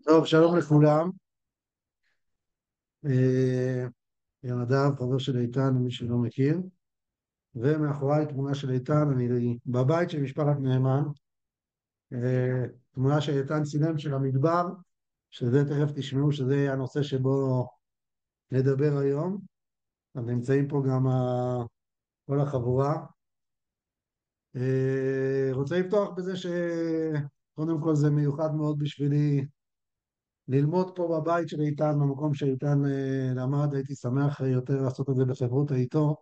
טוב, שלום לכולם. יונדב, חבר של איתן, מי שלא מכיר. ומאחוריי תמונה של איתן, אני בבית של משפחת נאמן. תמונה של איתן צילם של המדבר, שזה תכף תשמעו שזה יהיה הנושא שבו נדבר היום. אז נמצאים פה גם כל החבורה. רוצה לפתוח בזה שקודם כל זה מיוחד מאוד בשבילי ללמוד פה בבית של איתן, במקום שאיתן למד. הייתי שמח יותר לעשות את זה בחברות איתו,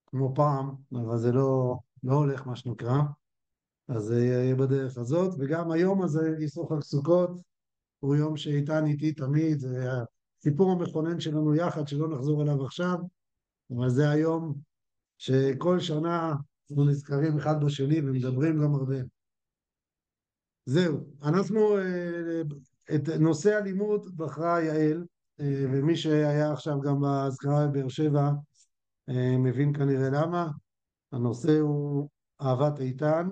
כמו פעם, אבל זה לא הולך מה שנקרא, אז זה יהיה בדרך הזאת. וגם היום הזה, איסור חג סוכות, הוא יום שאיתן איתי תמיד, זה הסיפור המכונן שלנו יחד, שלא נחזור אליו עכשיו, אבל זה היום שכל שנה אנחנו נזכרים אחד בשני ומדברים גם הרבה. זהו, אנחנו את נושא הלימוד בחרה יעל, ומי שהיה עכשיו גם בהזכרה בבאר שבע מבין כנראה למה. הנושא הוא אהבת איתן.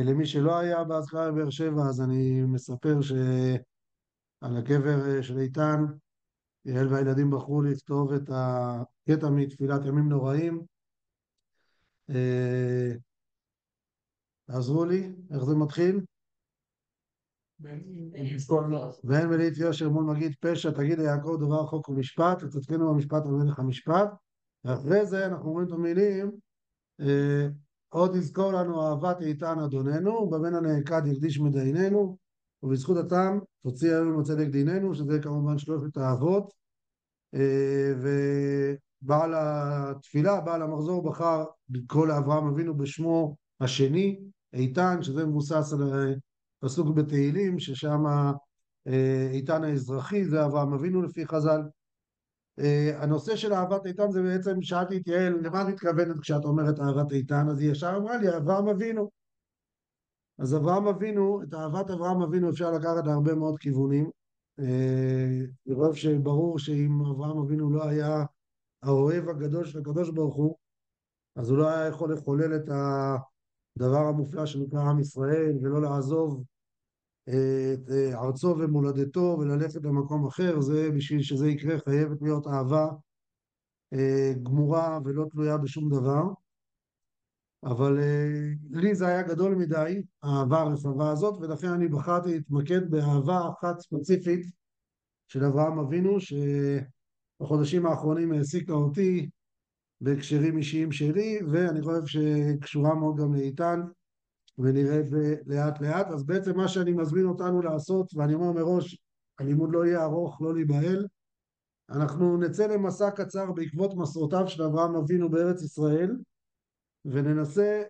למי שלא היה בהזכרה בבאר שבע, אז אני מספר שעל הקבר של איתן, יעל והילדים בחרו לכתוב את הקטע מתפילת ימים נוראים. עזרו לי, איך זה מתחיל? ואין מליט יושר מול מגיד פשע, תגיד ליעקב דבר חוק ומשפט, ותתקנו במשפט ומלך המשפט. ואחרי זה אנחנו אומרים את המילים, עוד יזכור לנו אהבת איתן אדוננו, ובבן הנעקד יקדיש מדייננו, ובזכות התם תוציא עלינו צדק דיננו, שזה כמובן שלושת האהבות. ובעל התפילה, בעל המחזור, בחר לקרוא לאברהם אבינו בשמו השני, איתן, שזה מבוסס על פסוק בתהילים, ששם איתן האזרחי, זה אברהם אבינו לפי חז"ל. הנושא של אהבת איתן זה בעצם, שאלתי את יעל, למה את מתכוונת כשאת אומרת אהבת איתן? אז היא ישר אמרה לי, אברהם אבינו. אז אברהם אבינו, את אהבת אברהם אבינו אפשר לקחת להרבה מאוד כיוונים. אני חושב שברור שאם אברהם אבינו לא היה האוהב הגדול של הקדוש ברוך הוא, אז הוא לא היה יכול לחולל את הדבר המופלא שנקרא עם ישראל, ולא לעזוב את ארצו ומולדתו וללכת למקום אחר. זה בשביל שזה יקרה חייבת להיות אהבה גמורה ולא תלויה בשום דבר. אבל לי זה היה גדול מדי, האהבה הרחבה הזאת, ולכן אני בחרתי להתמקד באהבה אחת ספציפית של אברהם אבינו, שבחודשים האחרונים העסיקה אותי בהקשרים אישיים שלי, ואני חושב שקשורה מאוד גם לאיתן, ונראה את זה לאט לאט. אז בעצם מה שאני מזמין אותנו לעשות, ואני אומר מראש, הלימוד לא יהיה ארוך, לא להיבהל, אנחנו נצא למסע קצר בעקבות מסעותיו של אברהם אבינו בארץ ישראל, וננסה,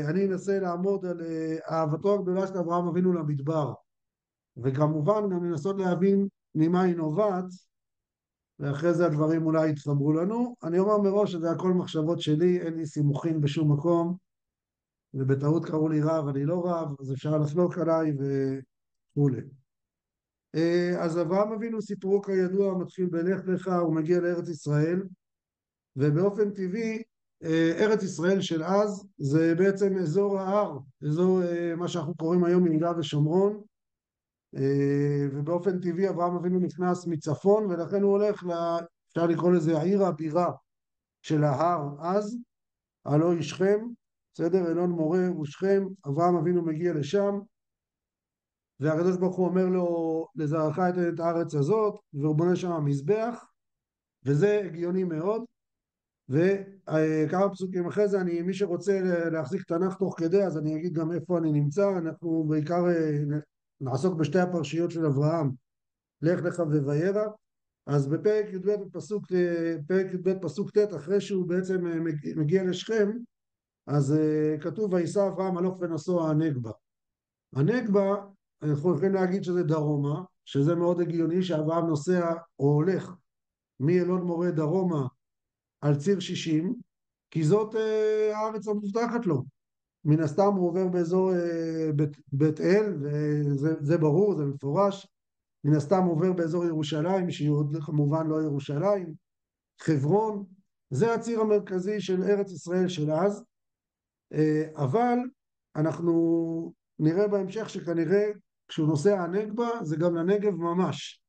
אני אנסה לעמוד על אהבתו הגדולה של אברהם אבינו למדבר, וכמובן גם לנסות להבין ממה היא נובעת, ואחרי זה הדברים אולי יתחברו לנו. אני אומר מראש שזה הכל מחשבות שלי, אין לי סימוכין בשום מקום, ובטעות קראו לי רב, אני לא רב, אז אפשר לחלוק עליי וכולי. אז אברהם אבינו סיפורו כידוע מתחיל בלך לך, הוא מגיע לארץ ישראל, ובאופן טבעי ארץ ישראל של אז זה בעצם אזור ההר, אזור מה שאנחנו קוראים היום יהודה ושומרון, ובאופן טבעי אברהם אבינו נכנס מצפון, ולכן הוא הולך, אפשר לקרוא לזה העיר הבירה של ההר אז, הלא היא שכם, בסדר, אלון מורה ושכם. אברהם אבינו מגיע לשם, והקדוש ברוך הוא אומר לו, לזרעך אתן את הארץ הזאת, והוא בונה שם מזבח, וזה הגיוני מאוד. וכמה פסוקים אחרי זה, מי שרוצה להחזיק תנ"ך תוך כדי, אז אני אגיד גם איפה אני נמצא. אנחנו בעיקר נעסוק בשתי הפרשיות של אברהם, לך לך ווירא. אז בפרק י"ב פסוק ט', אחרי שהוא בעצם מגיע לשכם, אז כתוב ויסע אברהם הלוך ונסוע הנגבה. הנגבה, אנחנו יכולים להגיד שזה דרומה, שזה מאוד הגיוני שאברהם נוסע או הולך מאלון מורה דרומה על ציר 60, כי זאת הארץ המובטחת לו. מן הסתם הוא עובר באזור בית אל, וזה ברור, זה מפורש. מן הסתם הוא עובר באזור ירושלים, שהיא עוד כמובן לא ירושלים, חברון. זה הציר המרכזי של ארץ ישראל של אז. אבל אנחנו נראה בהמשך שכנראה כשהוא נוסע הנגבה זה גם לנגב ממש.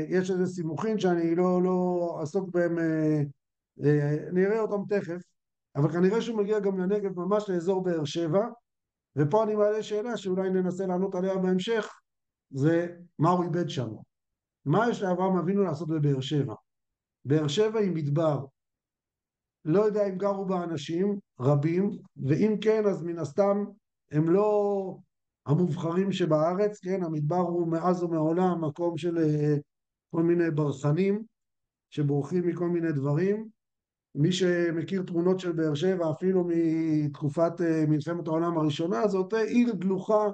יש איזה סימוכין שאני לא אעסוק בהם, נראה אותם תכף, אבל כנראה שהוא מגיע גם לנגב ממש לאזור באר שבע, ופה אני מעלה שאלה שאולי ננסה לענות עליה בהמשך, זה מה הוא איבד שם. מה יש לאברהם אבינו לעשות בבאר שבע? באר שבע היא מדבר, לא יודע אם גרו בה אנשים רבים, ואם כן אז מן הסתם הם לא המובחרים שבארץ, כן, המדבר הוא מאז ומעולם מקום של כל מיני ברחנים שבורחים מכל מיני דברים. מי שמכיר תמונות של באר שבע אפילו מתקופת מלחמת העולם הראשונה, זאת עיר דלוחה,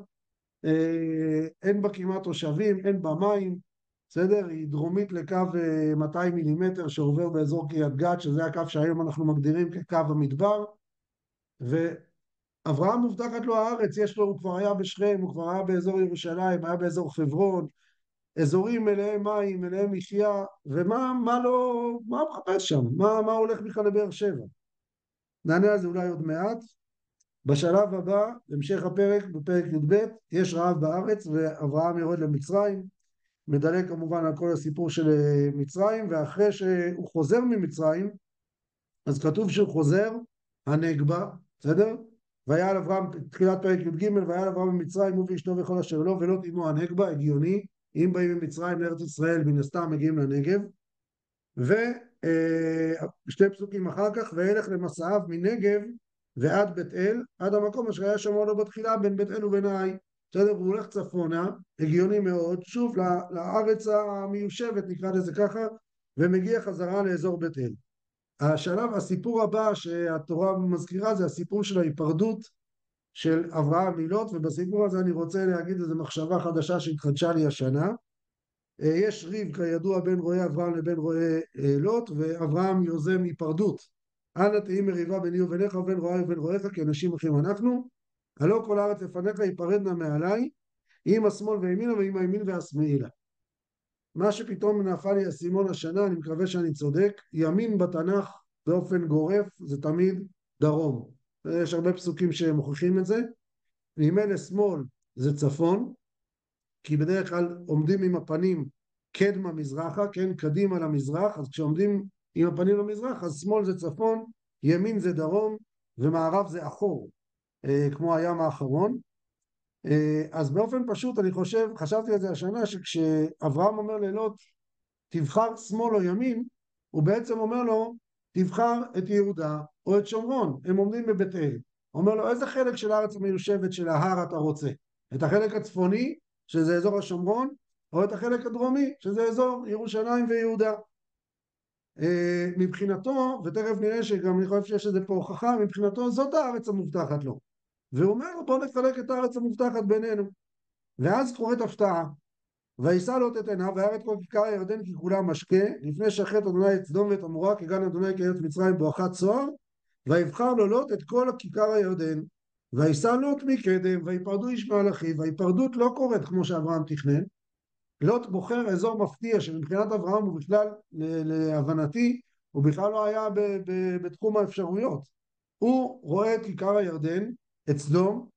אין בה כמעט תושבים, אין בה מים, בסדר? היא דרומית לקו 200 מילימטר שעובר באזור קריית גת, שזה הקו שהיום אנחנו מגדירים כקו המדבר, ואברהם מובטחת לו הארץ, יש לו, הוא כבר היה בשכם, הוא כבר היה באזור ירושלים, היה באזור חברון, אזורים מלאי מים, מלאי מחיה, ומה לא, מה הוא מחפש שם? מה הולך בכלל לבאר שבע? נענה על זה אולי עוד מעט. בשלב הבא, המשך הפרק, בפרק י"ב, יש רעב בארץ ואברהם יורד למצרים, מדלג כמובן על כל הסיפור של מצרים, ואחרי שהוא חוזר ממצרים, אז כתוב שהוא חוזר הנגבה, בסדר? והיה על אברהם, תחילת פרק י"ג, והיה על אברהם במצרים הוא ואשתו וכל אשר לו, ולא תימו הנגבה, הגיוני, אם באים ממצרים לארץ ישראל, מן הסתם מגיעים לנגב, ושתי פסוקים אחר כך, וילך למסעיו מנגב ועד בית אל, עד המקום אשר היה שמוע לו בתחילה בין בית אל ובין העי. בסדר, הוא הולך צפונה, הגיוני מאוד, שוב לארץ המיושבת, נקרא לזה ככה, ומגיע חזרה לאזור בית אל. השלב, הסיפור הבא שהתורה מזכירה זה הסיפור של ההיפרדות של אברהם מלוט, ובסיפור הזה אני רוצה להגיד איזו מחשבה חדשה שהתחדשה לי השנה. יש ריב כידוע בין רועי אברהם לבין רועי לוט, ואברהם יוזם היפרדות. אנא תהי מריבה ביני וביניך ובין רועי ובין רועיך כי אנשים אחים אנחנו, הלא כל הארץ לפניך ייפרדנה מעליי, עם השמאל וימינה ועם הימין והשמאלה. מה שפתאום נפל לי הסימון השנה, אני מקווה שאני צודק, ימין בתנ"ך באופן גורף זה תמיד דרום. יש הרבה פסוקים שמוכיחים את זה. וימין שמאל זה צפון, כי בדרך כלל עומדים עם הפנים קדמה מזרחה, כן, קדימה למזרח, אז כשעומדים עם הפנים למזרח, אז שמאל זה צפון, ימין זה דרום, ומערב זה אחור, כמו הים האחרון. אז באופן פשוט אני חשבתי על זה השנה, שכשאברהם אומר ללוט, תבחר שמאל או ימין, הוא בעצם אומר לו, תבחר את יהודה או את שומרון, הם עומדים בבית אל. אומר לו, איזה חלק של הארץ המיושבת של ההר אתה רוצה? את החלק הצפוני, שזה אזור השומרון, או את החלק הדרומי, שזה אזור ירושלים ויהודה. מבחינתו, ותכף נראה שגם אני חושב שיש לזה פה הוכחה, מבחינתו זאת הארץ המובטחת לו. והוא אומר לו, בוא נחלק את הארץ המובטחת בינינו. ואז קורית הפתעה, וישא לוט את עיניו וירא את כל כיכר הירדן כי כולה משקה, לפני שחט אדוני את סדום ואת עמורה כגן אדוני כארץ מצרים בואכה צוהר, ויבחר לו לוט את כל כיכר הירדן, וישא לוט מקדם, ויפרדו איש מעל אחיו. וההיפרדות לא קורית כמו שאברהם תכנן. לוט בוחר אזור מפתיע שמבחינת אברהם הוא בכלל, להבנתי, הוא בכלל לא היה בתחום האפשרויות. הוא רואה את כיכר הירדן, את סדום.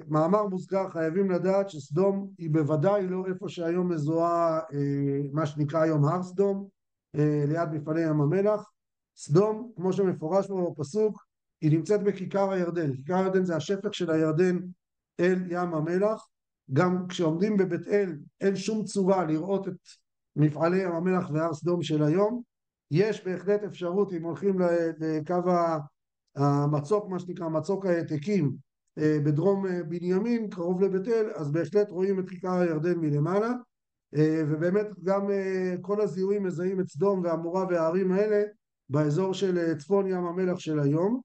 מאמר מוזכר, חייבים לדעת שסדום היא בוודאי לא איפה שהיום מזוהה מה שנקרא היום הר סדום, ליד מפעלי ים המלח. סדום, כמו שמפורש פה בפסוק, היא נמצאת בכיכר הירדן. כיכר הירדן זה השפך של הירדן אל ים המלח. גם כשעומדים בבית אל אין שום צורה לראות את מפעלי ים המלח והר סדום של היום. יש בהחלט אפשרות, אם הולכים לקו המצוק, מה שנקרא מצוק העתקים, בדרום בנימין, קרוב לבית אל, אז בהחלט רואים את כיכר הירדן מלמעלה, ובאמת גם כל הזיהויים מזהים את סדום ועמורה והערים האלה באזור של צפון ים המלח של היום.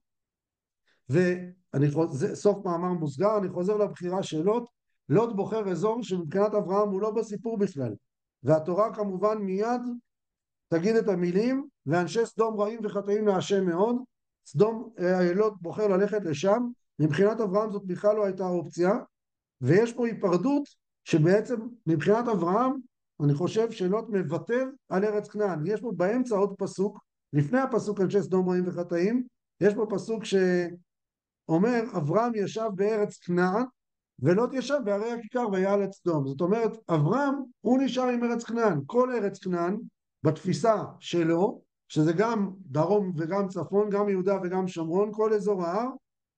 וזה סוף מאמר מוסגר. אני חוזר לבחירה של לוט. לוט בוחר אזור שמבחינת אברהם הוא לא בסיפור בכלל, והתורה כמובן מיד תגיד את המילים, ואנשי סדום רעים וחטאים להשם מאוד. סדום, לוט בוחר ללכת לשם. מבחינת אברהם זאת בכלל לא הייתה אופציה, ויש פה היפרדות שבעצם מבחינת אברהם אני חושב שלוט מוותר על ארץ כנען. יש פה באמצע עוד פסוק, לפני הפסוק אנשי סדום רעים וחטאים, יש פה פסוק אומר, אברהם ישב בארץ כנען, ולוט ישב בערי הכיכר ויעל את סדום. זאת אומרת, אברהם הוא נשאר עם ארץ כנען. כל ארץ כנען, בתפיסה שלו, שזה גם דרום וגם צפון, גם יהודה וגם שומרון, כל אזור ההר,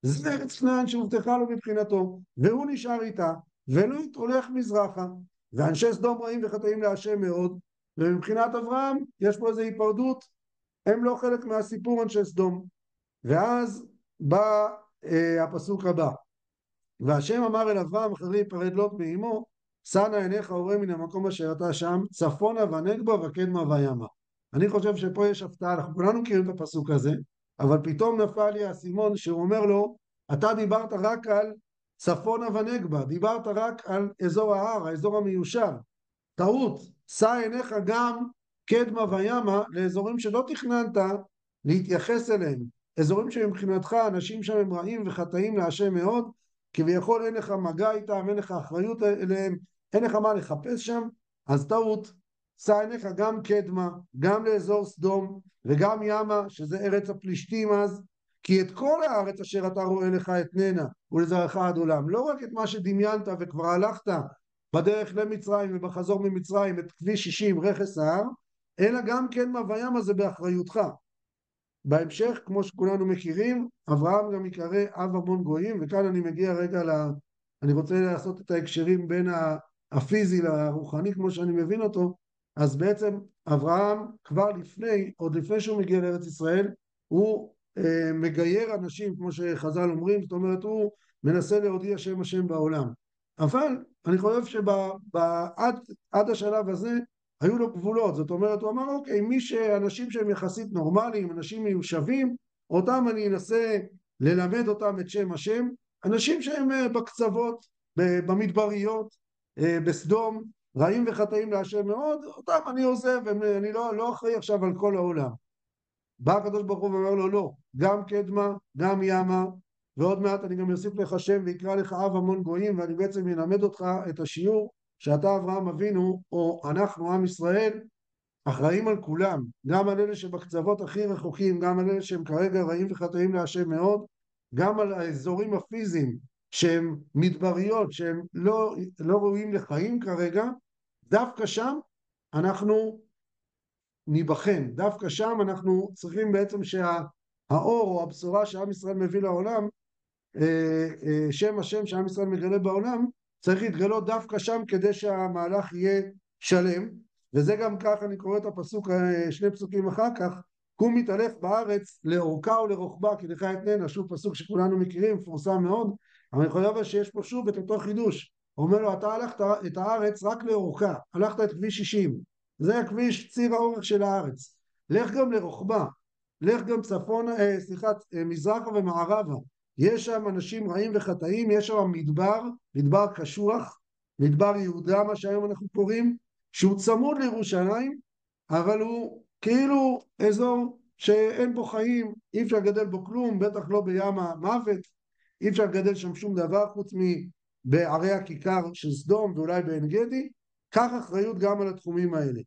זה ארץ כנען שהובטחה לו מבחינתו, והוא נשאר איתה, ולוט הולך מזרחה, ואנשי סדום רעים וחטאים להשם מאוד, ומבחינת אברהם יש פה איזו היפרדות, הם לא חלק מהסיפור אנשי סדום. ואז בא הפסוק הבא, והשם אמר אל אברהם אחרי יפרד לוט מאמו, שנא עיניך וראה מן המקום אשר אתה שם, צפונה ונגבה וקדמה וימה. אני חושב שפה יש הפתעה, אנחנו כולנו מכירים את הפסוק הזה, אבל פתאום נפל לי האסימון שהוא אומר לו, אתה דיברת רק על צפונה ונגבה, דיברת רק על אזור ההר, האזור המיושב. טעות, שא עיניך גם קדמה וימה לאזורים שלא תכננת להתייחס אליהם, אזורים שמבחינתך אנשים שם הם רעים וחטאים להשם מאוד, כביכול אין לך מגע איתם, אין לך אחריות אליהם, אין לך מה לחפש שם, אז טעות, שא עיניך גם קדמה, גם לאזור סדום, וגם ימה, שזה ארץ הפלישתים אז, כי את כל הארץ אשר אתה רואה לך אתננה, ולזרעך עד עולם, לא רק את מה שדמיינת וכבר הלכת בדרך למצרים ובחזור ממצרים, את כביש 60 רכס ההר, אלא גם קדמה וימה זה באחריותך. בהמשך, כמו שכולנו מכירים, אברהם גם יקרא אב המון גויים, וכאן אני מגיע רגע אני רוצה לעשות את ההקשרים בין הפיזי לרוחני, כמו שאני מבין אותו. אז בעצם אברהם כבר עוד לפני שהוא מגיע לארץ ישראל, הוא מגייר אנשים, כמו שחז"ל אומרים, זאת אומרת, הוא מנסה להודיע שם השם בעולם. אבל אני חושב שעד השלב הזה, היו לו גבולות, זאת אומרת, הוא אמר, אוקיי, אנשים שהם יחסית נורמליים, אנשים מיושבים, אותם אני אנסה ללמד אותם את שם השם, אנשים שהם בקצוות, במדבריות, בסדום, רעים וחטאים להשם מאוד, אותם אני עוזב, אני לא אחראי עכשיו על כל העולם. בא הקדוש ברוך הוא ואומר לו, לא, גם קדמה, גם ימה, ועוד מעט אני גם אוסיף לך שם ויקרא לך אב המון גויים, ואני בעצם אלמד אותך את השיעור שאתה אברהם אבינו, או אנחנו עם ישראל, אחראים על כולם, גם על אלה שבקצוות הכי רחוקים, גם על אלה שהם כרגע רעים וחטאים להשם מאוד, גם על האזורים הפיזיים שהם מדבריות, שהם לא ראויים לחיים כרגע, דווקא שם אנחנו ניבחן, דווקא שם אנחנו צריכים בעצם שהאור או הבשורה שעם ישראל מביא לעולם, שם השם שעם ישראל מגלה בעולם, צריך להתגלות דווקא שם כדי שהמהלך יהיה שלם. וזה גם כך, אני קורא את הפסוק, שני פסוקים אחר כך, קום מתהלך בארץ לאורכה ולרוחבה כי לך אתננה, שוב פסוק שכולנו מכירים, מפורסם מאוד, אבל אני חושב שיש פה שוב את אותו חידוש. הוא אומר לו, אתה הלכת את הארץ רק לאורכה, הלכת את כביש 60, זה הכביש ציר האורך של הארץ, לך גם לרוחבה, לך גם מזרחה ומערבה, יש שם אנשים רעים וחטאים, יש שם מדבר קשוח, מדבר יהודה, מה שהיום אנחנו קוראים, שהוא צמוד לירושלים, אבל הוא כאילו אזור שאין בו חיים, אי אפשר לגדל בו כלום, בטח לא בים המוות, אי אפשר לגדל שם שום דבר חוץ מבערי הכיכר של סדום ואולי בעין גדי. כך אחריות גם על התחומים האלה.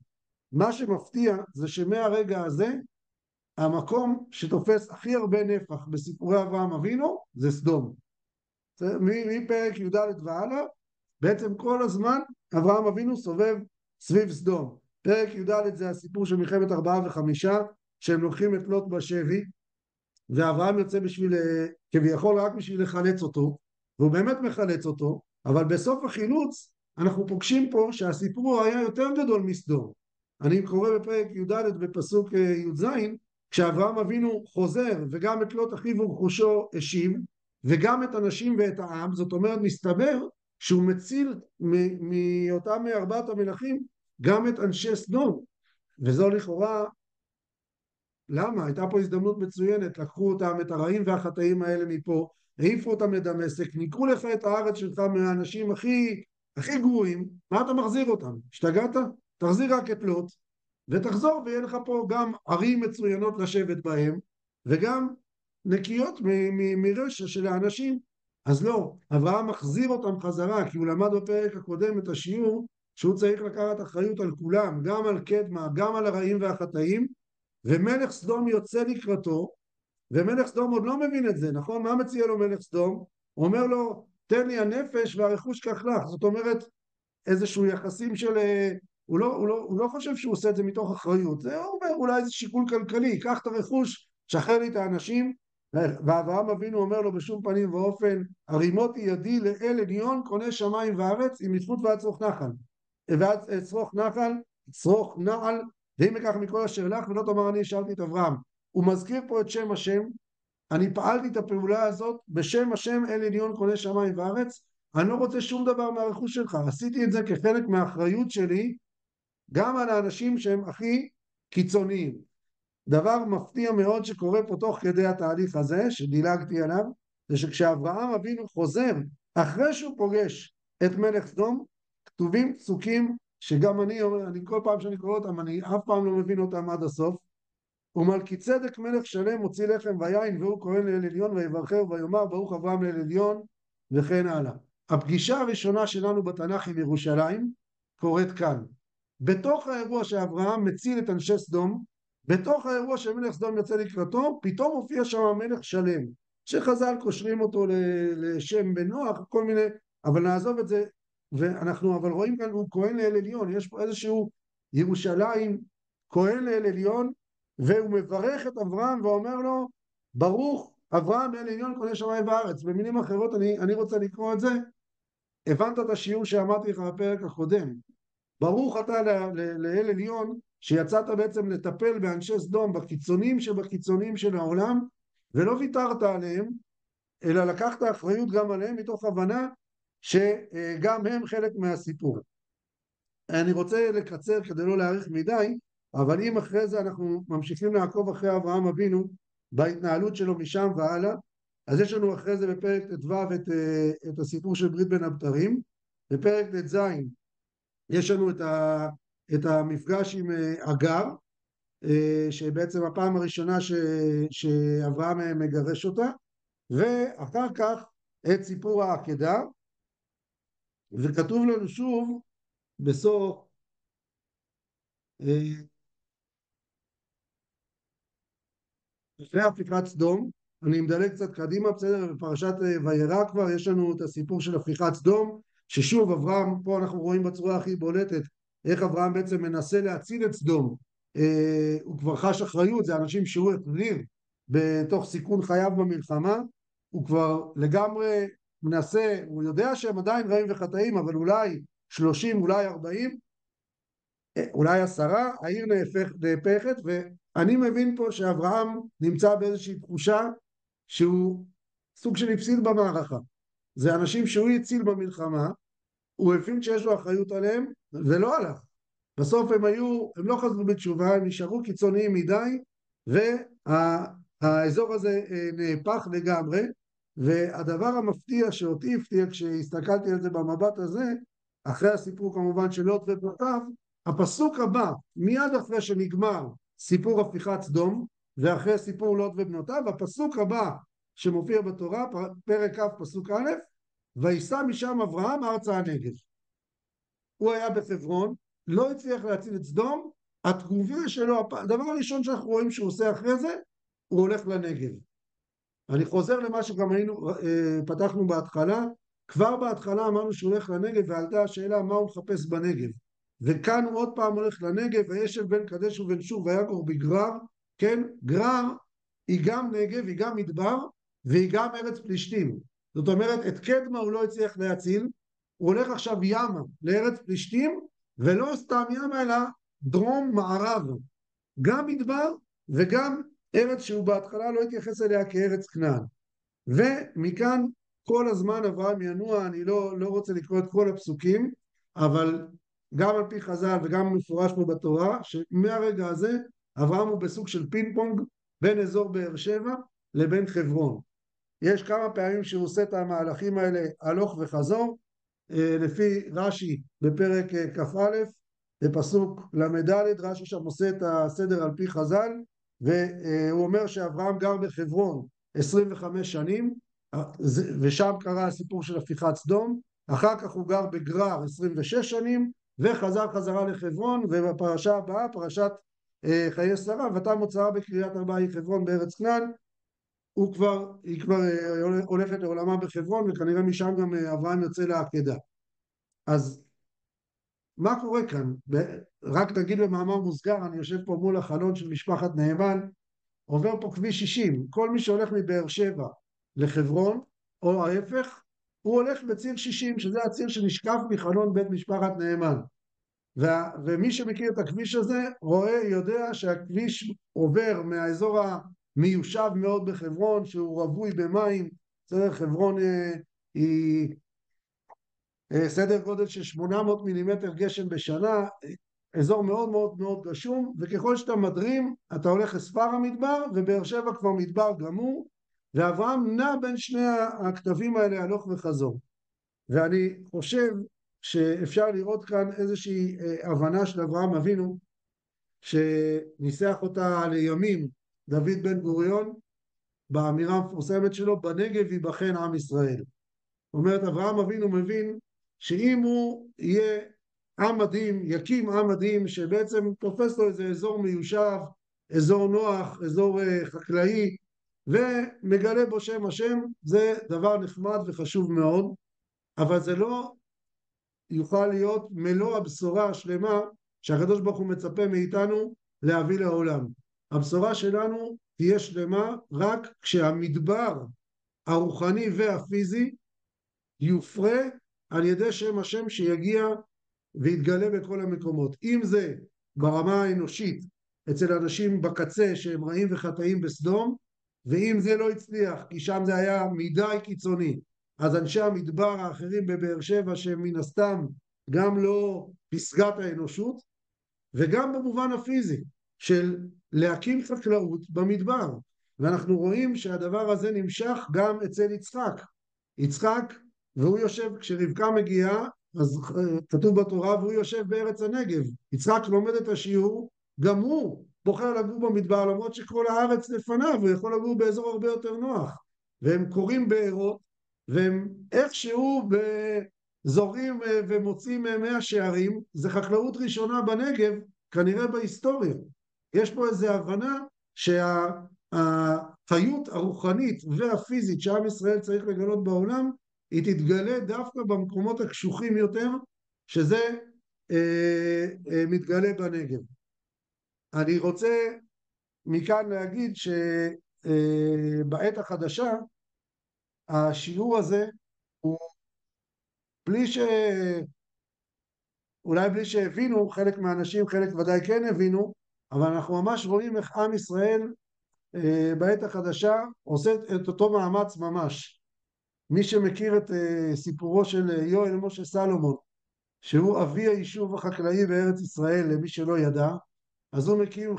מה שמפתיע זה שמהרגע הזה המקום שתופס הכי הרבה נפח בסיפורי אברהם אבינו זה סדום. מפרק י"ד והלאה, בעצם כל הזמן אברהם אבינו סובב סביב סדום. פרק י"ד זה הסיפור של מלחמת 4 ו5, שהם לוקחים את לוט בשבי, ואברהם יוצא כביכול רק בשביל לחלץ אותו, והוא באמת מחלץ אותו, אבל בסוף החילוץ אנחנו פוגשים פה שהסיפור היה יותר גדול מסדום. אני קורא בפרק י"ד בפסוק י"ז, כשאברהם אבינו חוזר וגם את לוט אחיו ורכושו השיב, וגם את הנשים ואת העם, זאת אומרת מסתבר שהוא מציל מאותם 4 המלכים גם את אנשי סדום, וזו לכאורה, למה? הייתה פה הזדמנות מצוינת, לקחו אותם, את הרעים והחטאים האלה מפה, העיפו אותם לדמשק, ניקחו לך את הארץ שלך מהאנשים הכי גרועים, מה אתה מחזיר אותם? השתגעת? תחזיר רק את לוט, ותחזור ויהיה לך פה גם ערים מצוינות לשבת בהם, וגם נקיות מרשע של האנשים. אז לא, אברהם מחזיר אותם חזרה, כי הוא למד בפרק הקודם את השיעור, שהוא צריך לקחת אחריות על כולם, גם על קדמה, גם על הרעים והחטאים, ומלך סדום יוצא לקראתו, ומלך סדום עוד לא מבין את זה, נכון? מה מציע לו מלך סדום? הוא אומר לו, תן לי הנפש והרכוש כך לך. זאת אומרת, איזשהו יחסים של... הוא לא חושב שהוא עושה את זה מתוך אחריות, זה אומר אולי זה שיקול כלכלי, קח את הרכוש, שחרר לי את האנשים, ואברהם אבינו אומר לו בשום פנים ואופן, הרימותי ידי לאל עליון קונה שמיים וארץ, עם יפות ועד צרוך נחל, ועד צרוך נחל, צרוך נעל, ואם אקח מכל אשר לך ולא תאמר אני השארתי את אברהם. הוא מזכיר פה את שם השם, אני פעלתי את הפעולה הזאת בשם השם אל עליון קונה שמיים וארץ, אני לא רוצה שום דבר מהרכוש שלך, עשיתי את זה כחלק מהאחריות שלי גם על האנשים שהם הכי קיצוניים. דבר מפתיע מאוד שקורה פה תוך כדי התהליך הזה שדילגתי עליו, זה שכשאברהם אבינו חוזר אחרי שהוא פוגש את מלך סדום, כתובים פסוקים שגם אני כל פעם שאני קורא אותם אני אף פעם לא מבין אותם עד הסוף. ומלכי צדק מלך שלם מוציא לחם ויין והוא כהן לאל עליון ויברכהו ויאמר ברוך אברהם לאל עליון וכן הלאה. הפגישה הראשונה שלנו בתנ"ך עם ירושלים קורית כאן. בתוך האירוע שאברהם מציל את אנשי סדום, בתוך האירוע שמלך סדום יוצא לקראתו, פתאום מופיע שם מלך שלם, שחז"ל קושרים אותו לשם בנוח, כל מיני, אבל נעזוב את זה, ואנחנו אבל רואים כאן הוא כהן לאל עליון, יש פה איזשהו ירושלים, כהן לאל עליון, והוא מברך את אברהם ואומר לו, ברוך אברהם לאל עליון קונה שמיים וארץ. במילים אחרות אני רוצה לקרוא את זה, הבנת את השיעור שאמרתי לך בפרק הקודם, ברוך אתה לאל עליון שיצאת בעצם לטפל באנשי סדום בקיצונים שבקיצונים של העולם ולא ויתרת עליהם אלא לקחת אחריות גם עליהם מתוך הבנה שגם הם חלק מהסיפור. אני רוצה לקצר כדי לא להאריך מדי, אבל אם אחרי זה אנחנו ממשיכים לעקוב אחרי אברהם אבינו בהתנהלות שלו משם והלאה, אז יש לנו אחרי זה בפרק ט"ו את הסיפור של ברית בין הבתרים, בפרק ט"ז יש לנו את המפגש עם אגר, שבעצם הפעם הראשונה שאברהם מגרש אותה, ואחר כך את סיפור העקדה, וכתוב לנו שוב בסוף לפני הפיכת סדום, אני מדלג קצת קדימה, בסדר, בפרשת וירא כבר יש לנו את הסיפור של הפיכת סדום, ששוב אברהם, פה אנחנו רואים בצורה הכי בולטת איך אברהם בעצם מנסה להציל את סדום, הוא כבר חש אחריות, זה אנשים שהוא החזיר בתוך סיכון חייו במלחמה, הוא כבר לגמרי מנסה, הוא יודע שהם עדיין רעים וחטאים, אבל אולי 30, אולי 40, אולי 10, העיר נהפכת, ואני מבין פה שאברהם נמצא באיזושהי תחושה שהוא סוג של הפסיד במערכה. זה אנשים שהוא הציל במלחמה, הוא הבין שיש לו אחריות עליהם, ולא הלך. בסוף הם לא חזרו בתשובה, הם נשארו קיצוניים מדי, והאזור הזה נהפך לגמרי, והדבר המפתיע שאותי הפתיע כשהסתכלתי על זה במבט הזה, אחרי הסיפור כמובן של לוט ובנותיו, הפסוק הבא, מיד אחרי שנגמר סיפור הפיכת סדום, ואחרי סיפור לוט ובנותיו, הפסוק הבא שמופיע בתורה, פרק כ' פסוק א', ויסע משם אברהם ארצה הנגב. הוא היה בחברון, לא הצליח להציל את סדום, התגובה שלו, הדבר הראשון שאנחנו רואים שהוא עושה אחרי זה, הוא הולך לנגב. אני חוזר למה שגם פתחנו בהתחלה, כבר בהתחלה אמרנו שהוא הולך לנגב, ועלתה השאלה מה הוא מחפש בנגב. וכאן הוא עוד פעם הולך לנגב, וישב בין קדש ובין שור ויגור בגרר, כן, גרר היא גם נגב, היא גם מדבר, והיא גם ארץ פלישתים. זאת אומרת, את קדמה הוא לא הצליח להציל, הוא הולך עכשיו ימה לארץ פלישתים, ולא סתם ימה אלא דרום מערב, גם מדבר וגם ארץ שהוא בהתחלה לא התייחס אליה כארץ כנען. ומכאן כל הזמן אברהם ינוע, אני לא רוצה לקרוא את כל הפסוקים, אבל גם על פי חז"ל וגם מפורש פה בתורה, שמהרגע הזה אברהם הוא בסוג של פינג פונג בין אזור באר שבע לבין חברון. יש כמה פעמים שהוא עושה את המהלכים האלה הלוך וחזור, לפי רש"י בפרק כ"א, בפסוק ל"ד, רש"י שם עושה את הסדר על פי חז"ל, והוא אומר שאברהם גר בחברון 25 שנים, ושם קרה הסיפור של הפיכת סדום, אחר כך הוא גר בגרר 26 שנים, וחזר חזרה לחברון, ובפרשה הבאה, פרשת חיי שרה, ותמת שרה בקריית ארבע היא חברון בארץ כנען, היא כבר הולכת לעולמה בחברון, וכנראה משם גם אברהם יוצא לעקדה. אז מה קורה כאן? רק נגיד במאמר מוסגר, אני יושב פה מול החלון של משפחת נאמן, עובר פה כביש 60, כל מי שהולך מבאר שבע לחברון, או ההפך, הוא הולך בציר 60, שזה הציר שנשקף מחלון בית משפחת נאמן. ומי שמכיר את הכביש הזה, יודע שהכביש עובר מהאזור המיושב מאוד בחברון, שהוא רווי במים. חברון היא סדר גודל של 800 מילימטר גשם בשנה, אזור מאוד מאוד מאוד גשום, וככל שאתה מדרים, אתה הולך לספר המדבר, ובאר שבע כבר מדבר גמור, ואברהם נע בין שני הכתבים האלה הלוך וחזור. ואני חושב שאפשר לראות כאן איזושהי הבנה של אברהם אבינו, שניסח אותה לימים דוד בן גוריון, באמירה המפורסמת שלו, בנגב ייבחן עם ישראל. זאת אומרת, אברהם אבינו מבין שאם הוא יהיה עם מדהים, יקים עם מדהים, שבעצם תופס לו איזה אזור מיושב, אזור נוח, אזור חקלאי, ומגלה בו שם השם, זה דבר נחמד וחשוב מאוד, אבל זה לא יוכל להיות מלוא הבשורה השלמה שהקדוש ברוך הוא מצפה מאיתנו להביא לעולם. הבשורה שלנו תהיה שלמה רק כשהמדבר הרוחני והפיזי יופרה על ידי שם השם שיגיע ויתגלה בכל המקומות. אם זה ברמה האנושית אצל אנשים בקצה שהם רעים וחטאים בסדום, ואם זה לא הצליח כי שם זה היה מדי קיצוני, אז אנשי המדבר האחרים בבאר שבע שהם מן הסתם גם לא פסגת האנושות, וגם במובן הפיזי של להקים חקלאות במדבר. ואנחנו רואים שהדבר הזה נמשך גם אצל יצחק, והוא יושב, כשרבקה מגיעה, אז כתוב בתורה, והוא יושב בארץ הנגב. יצחק לומד את השיעור, גם הוא בוחר לגור במדבר, למרות שכל הארץ לפניו, הוא יכול לגור באזור הרבה יותר נוח. והם קוראים בארות, והם איכשהו זורים ומוצאים מי השערים. זה חקלאות ראשונה בנגב, כנראה בהיסטוריה. יש פה איזו הבנה שהחיות הרוחנית והפיזית שעם ישראל צריך לגלות בעולם, היא תתגלה דווקא במקומות הקשוחים יותר, שזה מתגלה בנגב. אני רוצה מכאן להגיד שבעת החדשה, השיעור הזה הוא אולי בלי שהבינו, חלק מהאנשים, חלק ודאי כן הבינו, אבל אנחנו ממש רואים איך עם ישראל בעת החדשה עושה את אותו מאמץ ממש. מי שמכיר את סיפורו של יואל משה סלומון, שהוא אבי היישוב החקלאי בארץ ישראל, למי שלא ידע, אז הוא מקים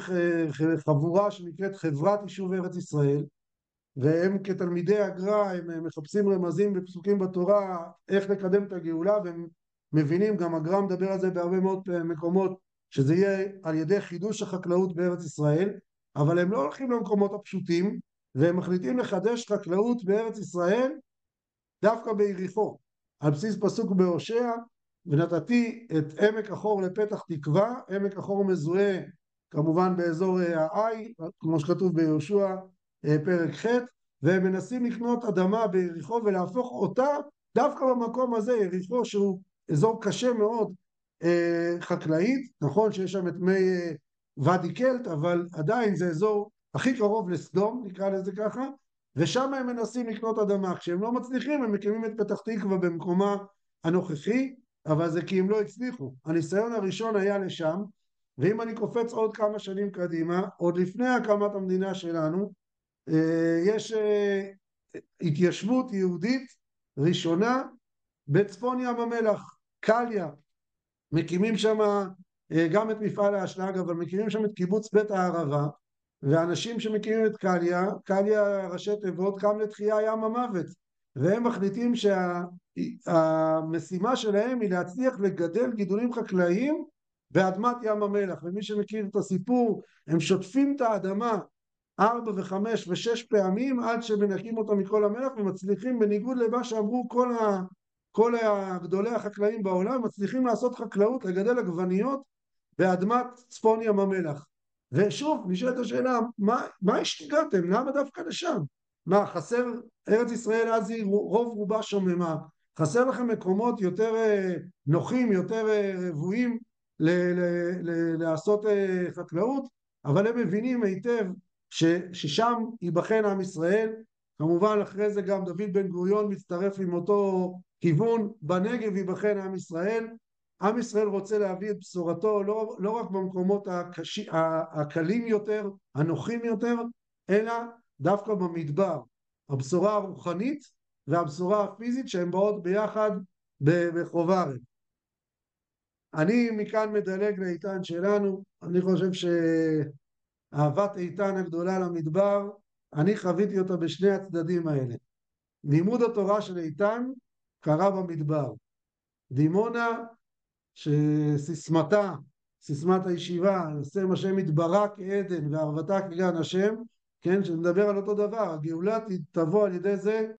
חבורה שנקראת חברת יישוב ארץ ישראל, והם כתלמידי הגר"א, הם מחפשים רמזים בפסוקים בתורה, איך לקדם את הגאולה, והם מבינים, גם הגר"א מדבר על זה בהרבה מאוד מקומות, שזה יהיה על ידי חידוש החקלאות בארץ ישראל, אבל הם לא הולכים למקומות הפשוטים, והם מחליטים לחדש חקלאות בארץ ישראל, דווקא ביריחו, על בסיס פסוק בהושע, ונתתי את עמק החור לפתח תקווה. עמק החור מזוהה כמובן באזור העי, כמו שכתוב ביהושע פרק ח', והם מנסים לקנות אדמה ביריחו ולהפוך אותה דווקא במקום הזה, יריחו שהוא אזור קשה מאוד חקלאית, נכון שיש שם את מי ואדי קלט, אבל עדיין זה אזור הכי קרוב לסדום, נקרא לזה ככה, ושם הם מנסים לקנות אדמה. כשהם לא מצליחים, הם מקימים את פתח תקווה במקומה הנוכחי, אבל זה כי הם לא הצליחו. הניסיון הראשון היה לשם, ואם אני קופץ עוד כמה שנים קדימה, עוד לפני הקמת המדינה שלנו, יש התיישבות יהודית ראשונה בצפון ים המלח, קליה. מקימים שם גם את מפעל האשלג, אבל מקימים שם את קיבוץ בית הערבה, ואנשים שמקימים את קליה ראשי תיבות, קם לתחייה ים המוות, והם מחליטים שהמשימה שלהם היא להצליח לגדל גידולים חקלאיים באדמת ים המלח. ומי שמכיר את הסיפור, הם שוטפים את האדמה 4 ו5 ו6 פעמים עד שמנקים אותה מכל המלח, ומצליחים, בניגוד למה שאמרו כל גדולי החקלאים בעולם, מצליחים לעשות חקלאות, לגדל עגבניות באדמת צפון ים המלח. ושוב, נשאלת השאלה, מה השתגעתם? למה דווקא לשם? מה, חסר, ארץ ישראל אז היא רוב רובה שוממה, חסר לכם מקומות יותר נוחים, יותר רבועים לעשות חקלאות, אבל הם מבינים היטב ששם ייבחן עם ישראל. כמובן אחרי זה גם דוד בן גוריון מצטרף עם אותו כיוון, בנגב ייבחן עם ישראל. עם ישראל רוצה להביא את בשורתו לא רק במקומות הקלים יותר, הנוחים יותר, אלא דווקא במדבר. הבשורה הרוחנית והבשורה הפיזית שהן באות ביחד בחוברת. אני מכאן מדלג לאיתן שלנו. אני חושב שאהבת איתן הגדולה למדבר, אני חוויתי אותה בשני הצדדים האלה. לימוד התורה של איתן קרה במדבר. דימונה שסיסמתה, סיסמת הישיבה, השם השם יתברך כעדן וערבתה כגן השם, כן, שנדבר על אותו דבר, הגאולה תבוא על ידי זה